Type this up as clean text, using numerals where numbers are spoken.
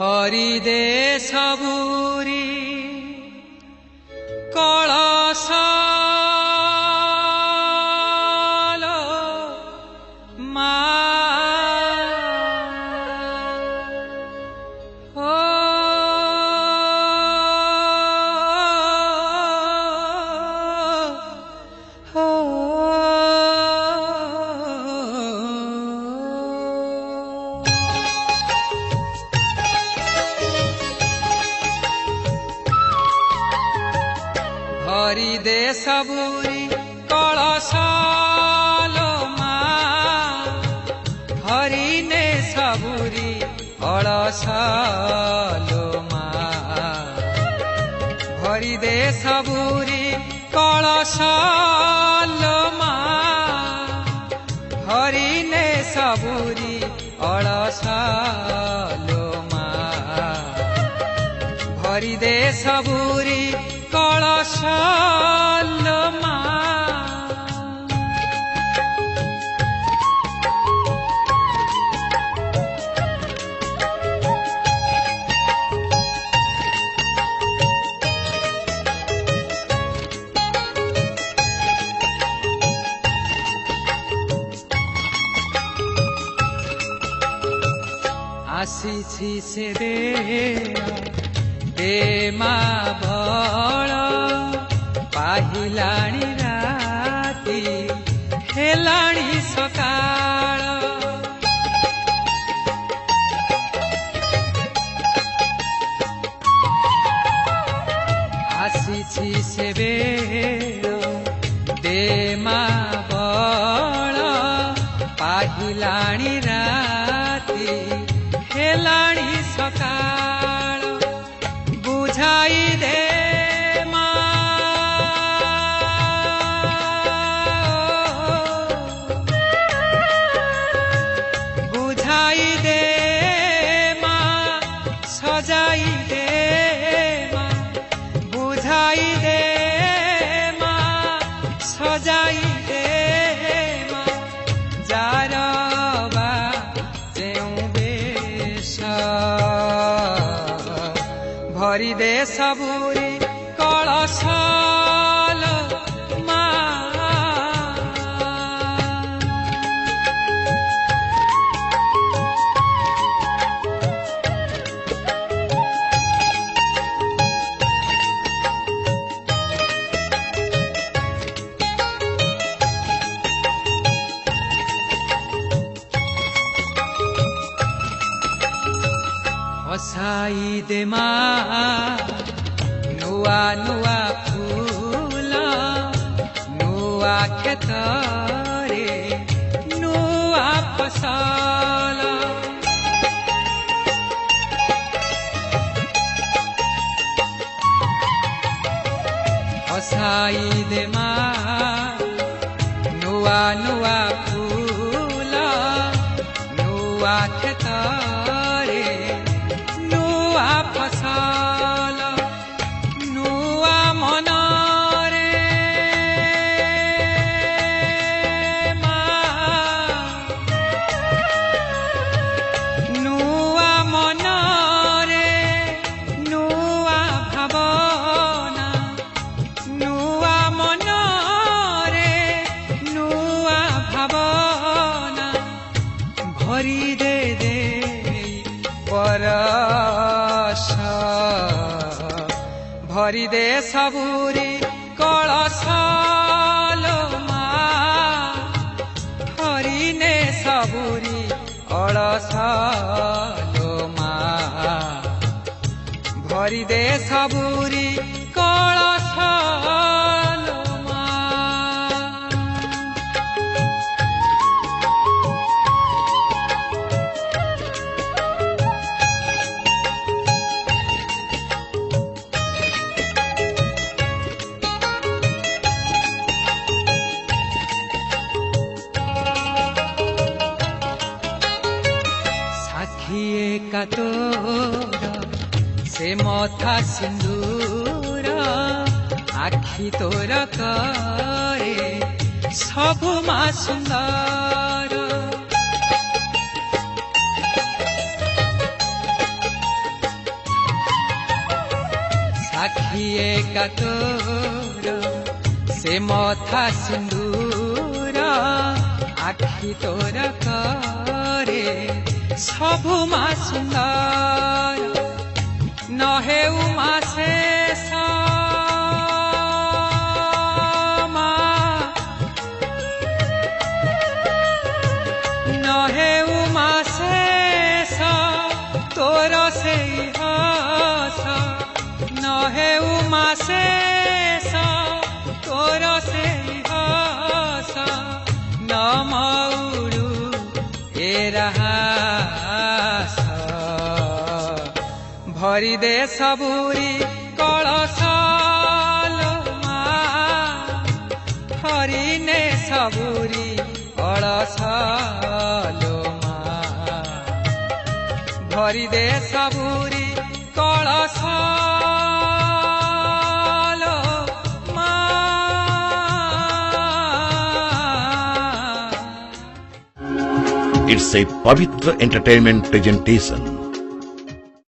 भरी दे सबुरी कलश भरी दे सबुरी कलश मा भरी ने सबुरी कलश मा भरी दे सबुरी कलश मा भरी ने सबुरी कलश मा भरी दे सबुरी कलश मा आसी से दे मा बळ पाहिलाणी राती हेलाणी सकाळ आसी से बेळ दे मा बळ पाहिलाणी राती हेलाणी सकाळ बुझाई दे मा बुझाई दे मा सजाई दे मा बुझाई दे मा सजाई दे मा जारवा भरी दे सबुरी कलश मा हसाई दे मा नुआ नुआ फूल नुआ खेतरे नुआ फसल हसाई दे मा नुआ नुआ फूल नुआ खेतरे फसल नुआ मनरे मा नुआ मनरे नुआ भावना नुआ मनरे नुआ भावना भरी दे दे पर भरी दे सबुरी कलश मा भरी ने सबुरी कलश मा भरी दे सबुरी कलश मा का तोर से मथा सिंदूर आखि तोर करे सबु मा सुंदर आखिए का तोर से मथा सिंदूर आखि तोर करे सबु मा सुंदर नहे उमा शेष नहे उमा शेष तोर से हस नहे उमा शेष तोर से हस न मौरु ए रहस भरी दे सबुरी कलश मा हरिने सबुरी कलश मा भरी दे सबुरी कलश It's a Pavitra Entertainment presentation.